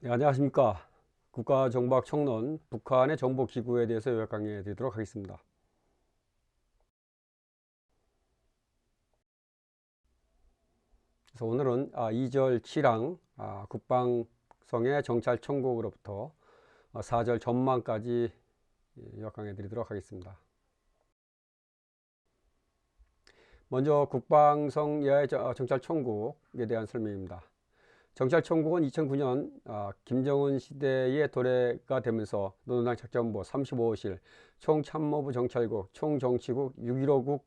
네, 안녕하십니까. 국가정보학 총론 북한의 정보기구에 대해서 요약 강의해 드리도록 하겠습니다. 그래서 오늘은 2절 치랑 국방성의 정찰 총국으로부터 4절 전망까지 요약 강의해 드리도록 하겠습니다. 먼저 국방성의 정찰 총국에 대한 설명입니다. 정찰총국은 2009년 김정은 시대의 도래가 되면서 노동당 작전부 35호실, 총참모부 정찰국, 총정치국 6.15국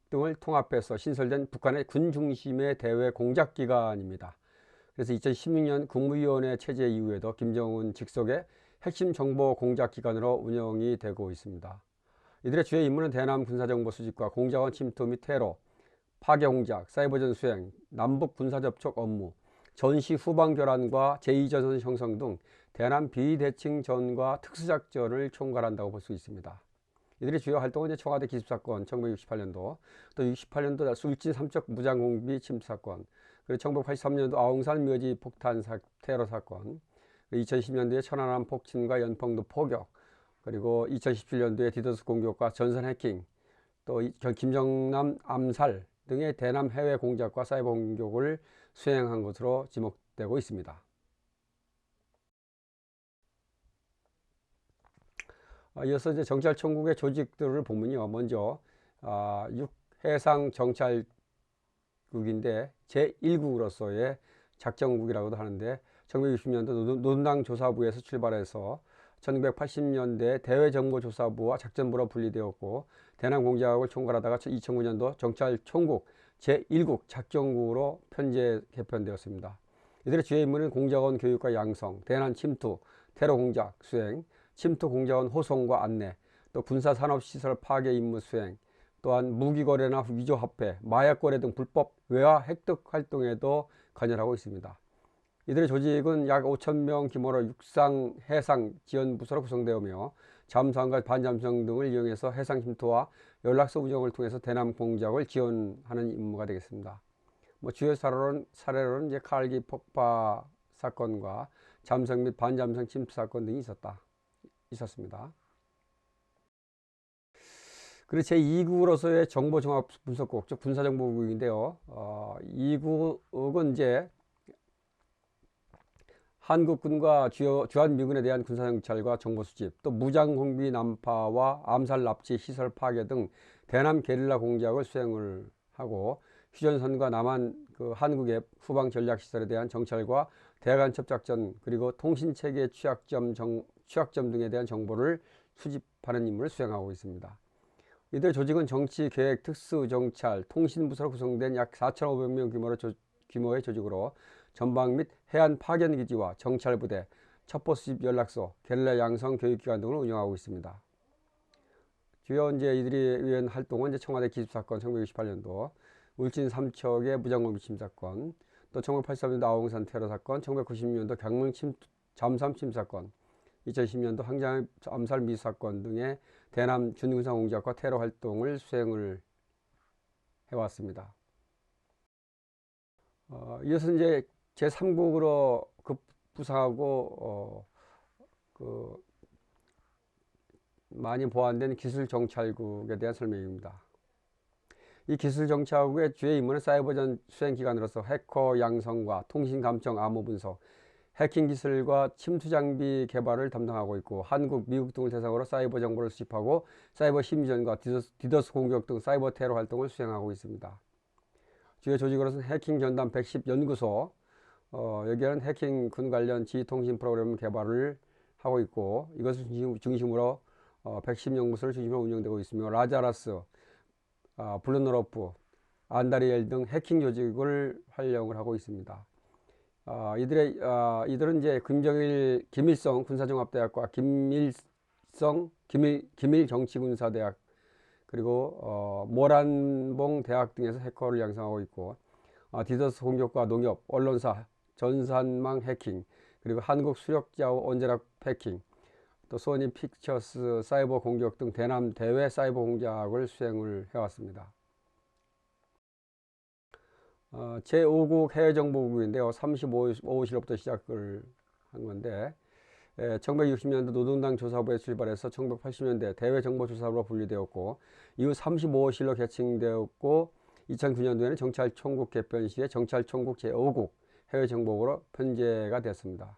등을 통합해서 신설된 북한의 군 중심의 대외 공작기관입니다. 그래서 2016년 국무위원회 체제 이후에도 김정은 직속의 핵심 정보 공작기관으로 운영이 되고 있습니다. 이들의 주요 임무는 대남 군사정보 수집과 공작원 침투 및 테러, 파괴 공작, 사이버전 수행, 남북 군사접촉 업무, 전시 후방 교란과 제2전선 형성 등 대남 비대칭전과 특수작전을 총괄한다고 볼 수 있습니다. 이들의 주요 활동은 청와대 기습사건 1968년도, 또 68년도 술진 삼척 무장공비 침투사건, 그리고 1983년도 아웅산 묘지 폭탄 테러 사건, 2010년도에 천안함 폭침과 연평도 포격, 그리고 2017년도에 디도스 공격과 전선 해킹, 또 김정남 암살 등의 대남 해외 공작과 사이버 공격을 수행한 것으로 지목되고 있습니다. 이어서 이제 정찰총국의 조직들을 보면요. 먼저 육해상 정찰국인데 제1국으로서의 작전국이라고도 하는데 1960년도 노동당 조사부에서 출발해서 1980년대 대외정보조사부와 작전부로 분리되었고 대남 공작을 총괄하다가 2009년도 정찰총국 제1국 작전국으로 개편되었습니다. 이들의 주요 임무는 공작원 교육과 양성, 대남 침투, 테러 공작 수행, 침투 공작원 호송과 안내, 또 군사산업시설 파괴 임무 수행, 또한 무기거래나 위조화폐, 마약거래 등 불법 외화 획득 활동에도 관여하고 있습니다. 이들의 조직은 약 5,000명 규모로 육상, 해상 지원부서로 구성되어며 잠수함과 반잠수함 등을 이용해서 해상 침투와 연락소 운영을 통해서 대남 공작을 지원하는 임무가 되겠습니다. 주요 사례로는 이제 칼기 폭파 사건과 잠수함 및 반잠수함 침투 사건 등이 있었습니다. 그리고 제2국으로서의 정보종합분석국, 즉 군사정보국인데요. 2국은 이제 한국군과 주한미군에 대한 군사정찰과 정보수집, 또 무장공비 난파와 암살 납치 시설 파괴 등 대남 게릴라 공작을 수행을 하고 휴전선과 남한 한국의 후방 전략시설에 대한 정찰과 대간첩작전 그리고 통신체계 취약점 등에 대한 정보를 수집하는 임무를 수행하고 있습니다. 이들 조직은 정치, 계획, 특수, 정찰, 통신부서로 구성된 약 4,500명 규모의 조직으로 전방 및 해안 파견기지와 정찰부대, 첩보수집 연락소, 게릴라 양성 교육기관 등을 운영하고 있습니다. 주요 이들이 위한 활동은 청와대 기습사건 1968년도, 울진 삼척의 무장공비 침사건, 또 1983년도 아웅산 테러 사건, 1996년도 강릉 잠수함 침사건, 2010년도 항장 암살 미사건 등의 대남 준군사 공작과 테러 활동을 수행을 해왔습니다. 이어서 이제 제3국으로 급부상하고 많이 보완된 기술정찰국에 대한 설명입니다. 이 기술정찰국의 주요 임무는 사이버전 수행기관으로서 해커 양성과 통신감청 암호 분석, 해킹 기술과 침투 장비 개발을 담당하고 있고 한국, 미국 등을 대상으로 사이버 정보를 수집하고 사이버 심리전과 디더스 공격 등 사이버 테러 활동을 수행하고 있습니다. 주요 조직으로서는 해킹 전담 110 연구소, 여기에는 해킹 군 관련 지휘통신 프로그램 개발을 하고 있고 이것을 중심으로 110 연구소를 중심으로 운영되고 있으며 라자라스, 블루노로프, 안다리엘 등 해킹 조직을 활용을 하고 있습니다. 이들은 이제 김일성 군사종합대학과 김일 정치군사대학 그리고 모란봉 대학 등에서 해커를 양성하고 있고 디더스 공격과 농협, 언론사, 전산망 해킹, 그리고 한국 수력자원 원자력 해킹, 또 소니 픽처스 사이버 공격 등 대남 대외 사이버 공작을 수행을 해왔습니다. 제5국 해외정보국인데요. 35호실로부터 시작을 건데 1960년대 노동당 조사부에 출발해서 1980년대 대외정보조사부로 분리되었고 이후 35호실로 개칭되었고 2009년도에는 정찰총국 개편 시에 정찰총국 제5국 해외정보국으로 편제가 됐습니다.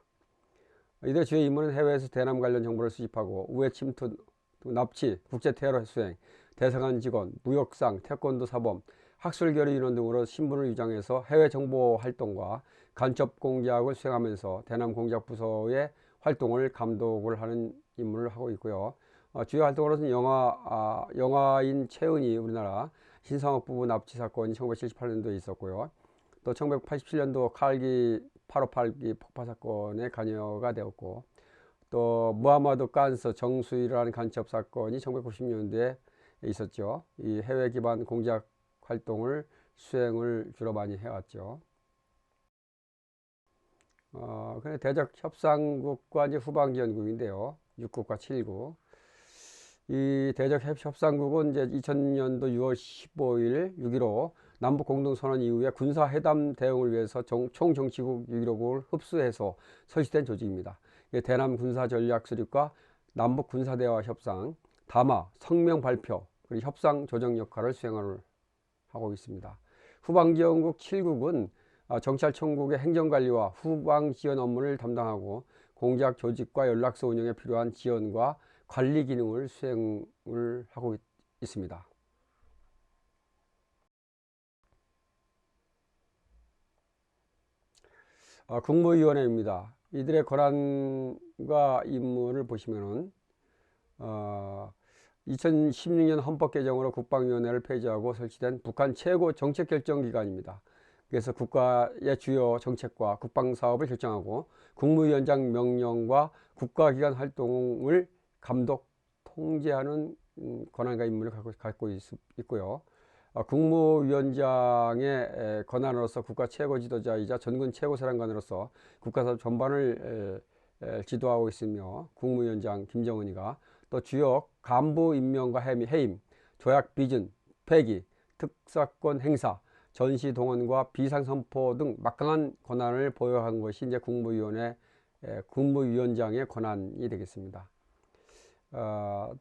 이들 주요 임무는 해외에서 대남 관련 정보를 수집하고 우회 침투, 납치, 국제테러 수행, 대사관 직원, 무역상, 태권도 사범, 학술결의 인원 등으로 신분을 유장해서 해외 정보 활동과 간첩 공작을 수행하면서 대남 공작부서의 활동을 감독을 하는 임무를 하고 있고요. 주요 활동으로는 영화인 최은희 우리나라 신상옥 부부 납치 사건이 1978년도에 있었고요. 또 1987년도 칼기 8.58기 폭파 사건에 관여가 되었고 또 무하마드 깐스 정수일이라는 간첩 사건이 1990년대에 있었죠. 이 해외 기반 공작 활동을 수행을 주로 많이 해왔죠. 근데 대적 협상국과 이제 후방지원국인데요. 6국과 7국. 이 대적 협상국은 이제 2000년도 6월 15일 6.15 남북 공동선언 이후에 군사회담 대응을 위해서 총정치국 6.15국을 흡수해서 설치된 조직입니다. 대남 군사전략수립과 남북 군사대화 협상, 담화, 성명 발표, 그리고 협상 조정 역할을 수행을 하고 있습니다. 후방지원국 7국은 정찰총국의 행정관리와 후방지원 업무를 담당하고 공작 조직과 연락소 운영에 필요한 지원과 관리 기능을 수행을 하고 있습니다. 국무위원회입니다. 이들의 권한과 임무를 보시면은 2016년 헌법 개정으로 국방위원회를 폐지하고 설치된 북한 최고 정책결정기관입니다. 그래서 국가의 주요 정책과 국방사업을 결정하고 국무위원장 명령과 국가기관 활동을 감독, 통제하는 권한과 임무를 갖고 있고요. 국무위원장의 권한으로서 국가 최고 지도자이자 전군 최고사령관으로서 국가사업 전반을 지도하고 있으며 국무위원장 김정은이가 또 주요 간부 임명과 해임, 조약 비준, 폐기, 특사권 행사, 전시 동원과 비상 선포 등 막강한 권한을 보유한 것이 이제 국무위원장의 권한이 되겠습니다.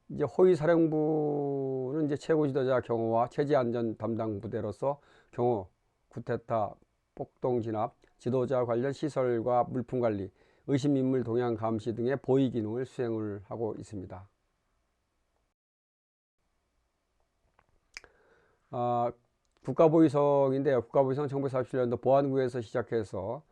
이제 호위사령부는 이제 최고 지도자 경호와 체제 안전 담당 부대로서 경호, 쿠데타, 폭동 진압, 지도자 관련 시설과 물품 관리, 의심 인물 동향 감시 등의 보위 기능을 수행을 하고 있습니다. 국가보위성인데요. 국가보위성은 1947년도 보안국에서 시작해서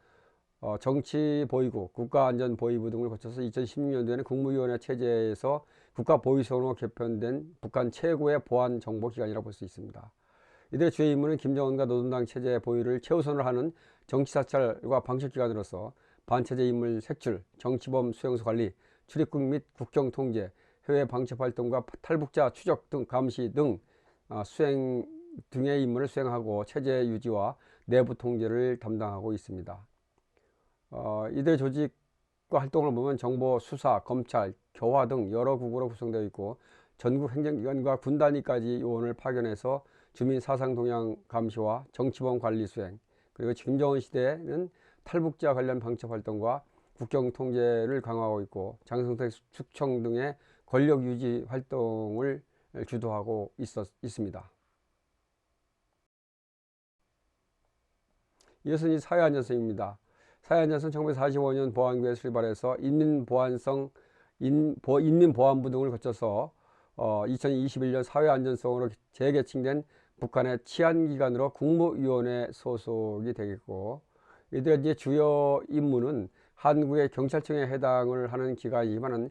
정치보위국, 국가안전보위부 등을 거쳐서 2016년도에는 국무위원회 체제에서 국가보위성으로 개편된 북한 최고의 보안정보기관이라고 볼 수 있습니다. 이들의 주요 임무는 김정은과 노동당 체제 보위를 최우선으로 하는 정치사찰과 방식기관으로서 반체제 인물 색출, 정치범 수용소 관리, 출입국 및 국경 통제, 해외 방첩활동과 탈북자 추적 등 감시 등 수행 등의 임무를 수행하고 체제 유지와 내부 통제를 담당하고 있습니다. 이들 조직과 활동을 보면 정보, 수사, 검찰, 교화 등 여러 국으로 구성되어 있고 전국 행정기관과 군 단위까지 요원을 파견해서 주민 사상 동향 감시와 정치범 관리 수행, 그리고 김정은 시대에는 탈북자 관련 방첩 활동과 국경 통제를 강화하고 있고 장성택 숙청 등의 권력 유지 활동을 주도하고 있습니다. 이것은 이 사회안전성입니다. 사회안전성 1945년 보안국에 출발해서 인민보안부 등을 거쳐서 2021년 사회안전성으로 재개칭된 북한의 치안기관으로 국무위원회 소속이 되겠고 이들의 이제 주요 임무는 한국의 경찰청에 해당을 하는 기관이지만은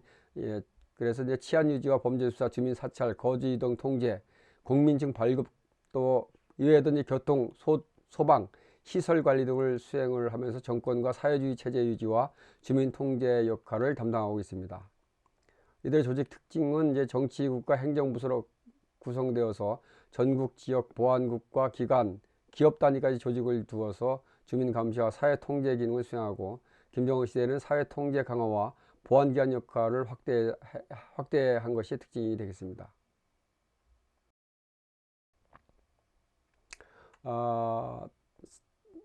그래서 이제 치안유지와 범죄수사, 주민사찰, 거주이동 통제, 국민증 발급 또 이외에도 이제 교통, 소방, 시설관리 등을 수행을 하면서 정권과 사회주의 체제 유지와 주민 통제 역할을 담당하고 있습니다. 이들의 조직 특징은 이제 정치국가 행정부서로 구성되어서 전국 지역 보안국과 기관, 기업 단위까지 조직을 두어서 주민 감시와 사회 통제 기능을 수행하고 김정은 시대에는 사회 통제 강화와 보안기관 역할을 확대한 것이 특징이 되겠습니다.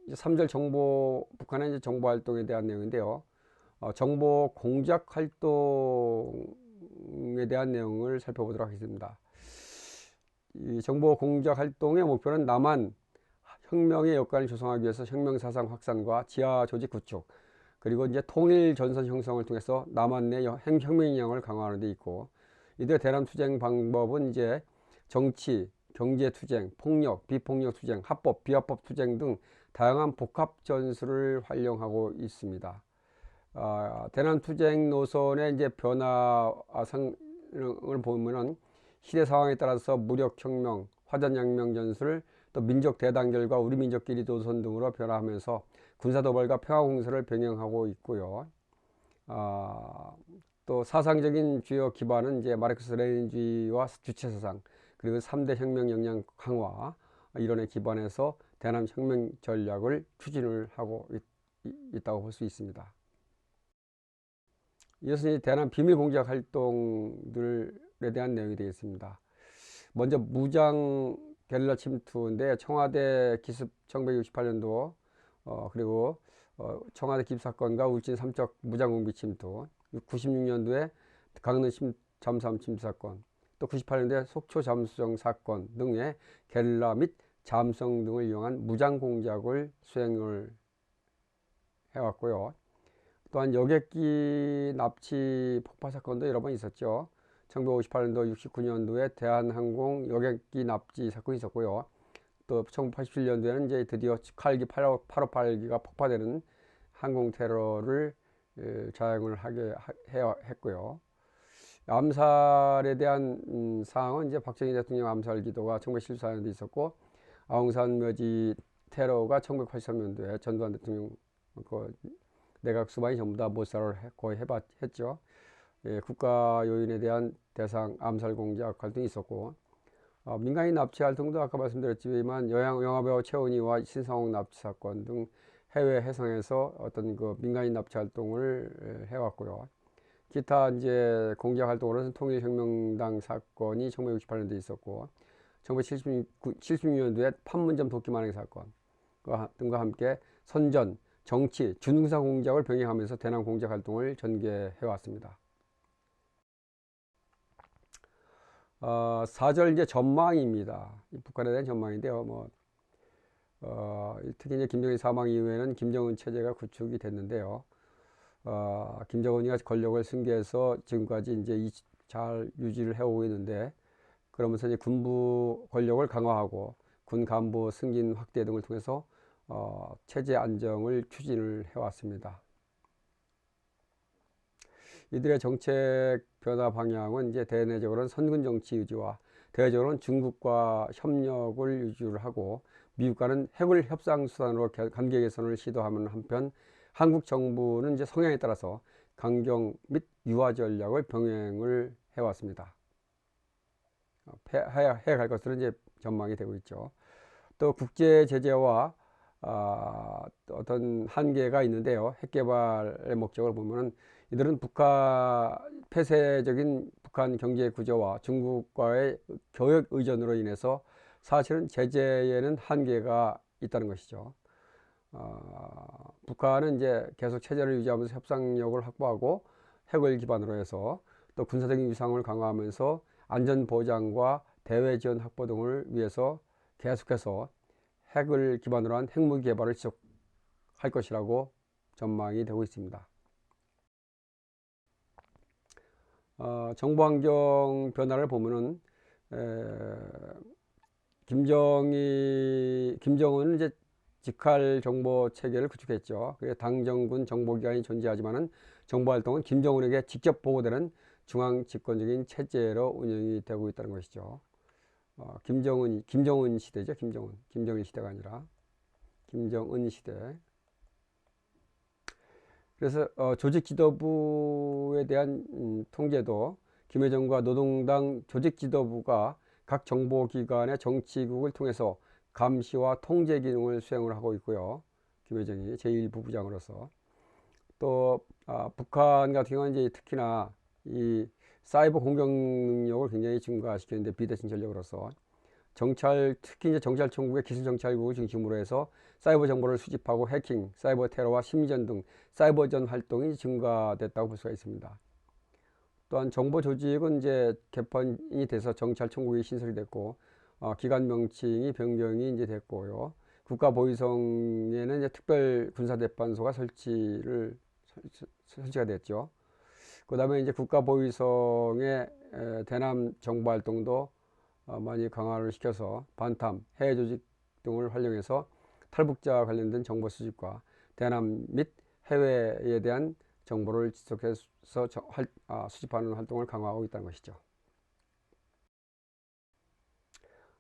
3절 북한의 정보 활동에 대한 내용인데요. 정보 공작 활동에 대한 내용을 살펴보도록 하겠습니다. 이 정보 공작 활동의 목표는 남한 혁명의 여건을 조성하기 위해서 혁명사상 확산과 지하 조직 구축, 그리고 이제 통일 전선 형성을 통해서 남한 내 혁명 영향을 강화하는 데 있고, 이들의 대남 투쟁 방법은 이제 정치, 경제 투쟁, 폭력, 비폭력 투쟁, 합법, 비합법 투쟁 등 다양한 복합 전술을 활용하고 있습니다. 대남 투쟁 노선의 이제 변화상을 보면은 시대 상황에 따라서 무력혁명, 화전혁명 전술, 또 민족 대단결과 우리 민족끼리 노선 등으로 변화하면서 군사도발과 평화공세를 병행하고 있고요. 또 사상적인 주요 기반은 이제 마르크스 레닌주의와 주체사상, 그리고 3대 혁명 역량 강화 이론에 기반해서 대남 혁명 전략을 추진을 하고 있다고 볼 수 있습니다. 이것은 대남 비밀 공작 활동들에 대한 내용이 되겠습니다. 먼저 무장 게릴라 침투인데, 청와대 기습 1968년도 그리고 청와대 기습 사건과 울진 삼척 무장 공비 침투, 96년도에 강릉 잠수함 침투 사건, 또 98년도에 속초 잠수정 사건 등의 게릴라 및 잠수정 등을 이용한 무장 공작을 수행을 해왔고요. 또한 여객기 납치 폭파 사건도 여러 번 있었죠. 1958년도, 69년도에 대한항공 여객기 납치 사건이 있었고요. 또 1987년도에는 이제 드디어 칼기 858기가 폭파되는 항공 테러를 자행을 했고요. 암살에 대한 사항은 이제 박정희 대통령 암살 기도가 1974년도에 있었고, 아웅산 묘지 테러가 1983년도에 전두환 대통령 내각 수반이 전부 다 몰살을 거의 했죠. 국가 요인에 대한 대상 암살 공작 활동이 있었고, 민간인 납치 활동도 아까 말씀드렸지만 영화배우 최은희와 신상옥 납치 사건 등 해외 해상에서 어떤 그 민간인 납치 활동을 해왔고요. 기타 이제 공작 활동으로는 통일혁명당 사건이 1968년도에 있었고, 1976년도에 판문점 도끼마개 사건 등과 함께 선전, 정치, 준군사 공작을 병행하면서 대남 공작 활동을 전개해 왔습니다. 4절 이제 전망입니다. 북한에 대한 전망인데요. 특히 이제 김정일 사망 이후에는 김정은 체제가 구축이 됐는데요. 김정은이가 권력을 승계해서 지금까지 이제 잘 유지를 해오고 있는데, 그러면서 이제 군부 권력을 강화하고 군 간부 승진 확대 등을 통해서 체제 안정을 추진을 해왔습니다. 이들의 정책 변화 방향은 이제 대내적으로는 선군 정치 유지와 대외적으로는 중국과 협력을 유지를 하고, 미국과는 핵을 협상 수단으로 관계 개선을 시도하는 한편, 한국 정부는 이제 성향에 따라서 강경 및 유화 전략을 병행을 해왔습니다. 해갈 것으로 이제 전망이 되고 있죠. 또 국제 제재와 어떤 한계가 있는데요. 핵 개발의 목적을 보면은 이들은 폐쇄적인 북한 경제 구조와 중국과의 교역 의존으로 인해서 사실은 제재에는 한계가 있다는 것이죠. 북한은 이제 계속 체제를 유지하면서 협상력을 확보하고 핵을 기반으로 해서 또 군사적인 위상을 강화하면서 안전 보장과 대외 지원 확보 등을 위해서 계속해서 핵을 기반으로 한 핵무기 개발을 지속할 것이라고 전망이 되고 있습니다. 정보 환경 변화를 보면은 김정은은 이제 직할 정보 체계를 구축했죠. 당정군 정보기관이 존재하지만은 정보 활동은 김정은에게 직접 보고되는 중앙 집권적인 체제로 운영이 되고 있다는 것이죠. 김정은 시대죠. 김정일 시대가 아니라 김정은 시대. 그래서 조직 지도부에 대한 통제도 김여정과 노동당 조직 지도부가 각 정보기관의 정치국을 통해서 감시와 통제 기능을 수행을 하고 있고요. 김여정이 제1부부장으로서. 또 북한 같은 경우는 이제 특히나 이 사이버 공격 능력을 굉장히 증가시키는데 비대칭 전력으로서 특히 이제 정찰총국의 기술정찰국을 중심으로 해서 사이버 정보를 수집하고 해킹, 사이버 테러와 심리전 등 사이버전 활동이 증가됐다고 볼 수가 있습니다. 또한 정보 조직은 이제 개편이 돼서 정찰총국이 신설이 됐고, 기관 명칭이 변경이 이제 됐고요. 국가보위성에는 이제 특별군사대판소가 설치가 됐죠. 그 다음에 이제 국가보위성의 대남 정보 활동도 많이 강화를 시켜서 반탐, 해외 조직 등을 활용해서 탈북자 관련된 정보 수집과 대남 및 해외에 대한 정보를 지속해서 수집하는 활동을 강화하고 있다는 것이죠.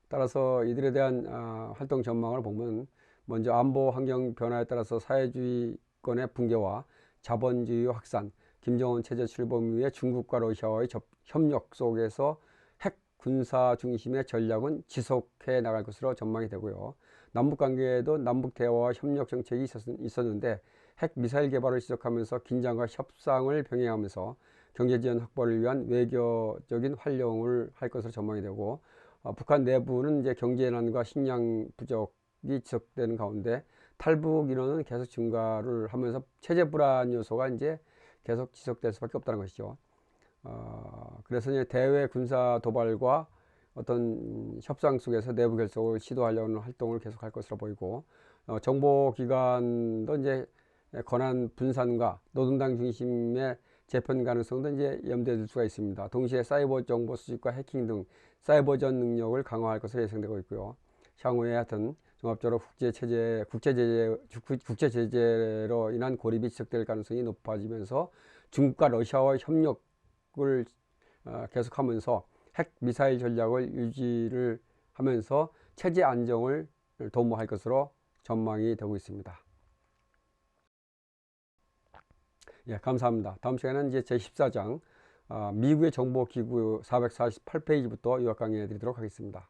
따라서 이들에 대한 활동 전망을 보면 먼저 안보 환경 변화에 따라서 사회주의권의 붕괴와 자본주의 확산, 김정은 체제 출범 이후에 중국과 러시아와의 협력 속에서 핵 군사 중심의 전략은 지속해 나갈 것으로 전망이 되고요. 남북관계에도 남북 대화와 협력 정책이 있었는데 핵 미사일 개발을 지속하면서 긴장과 협상을 병행하면서 경제지원 확보를 위한 외교적인 활용을 할 것으로 전망이 되고, 북한 내부는 이제 경제난과 식량 부족이 지속되는 가운데 탈북 인원은 계속 증가를 하면서 체제 불안 요소가 이제 계속 지속될 수밖에 없다는 것이죠. 그래서 이제 대외 군사 도발과 어떤 협상 속에서 내부 결속을 시도하려는 활동을 계속할 것으로 보이고, 정보기관도 이제 권한 분산과 노동당 중심의 재편 가능성도 이제 염두에 둘 수가 있습니다. 동시에 사이버 정보 수집과 해킹 등 사이버전 능력을 강화할 것으로 예상되고 있고요. 향후에 하여튼 종합적으로 국제 제재로 인한 고립이 지속될 가능성이 높아지면서 중국과 러시아와의 협력을 계속하면서 핵 미사일 전략을 유지를 하면서 체제 안정을 도모할 것으로 전망이 되고 있습니다. 예, 감사합니다. 다음 시간에는 이제 제14장 미국의 정보기구 448페이지부터 요약 강의해 드리도록 하겠습니다.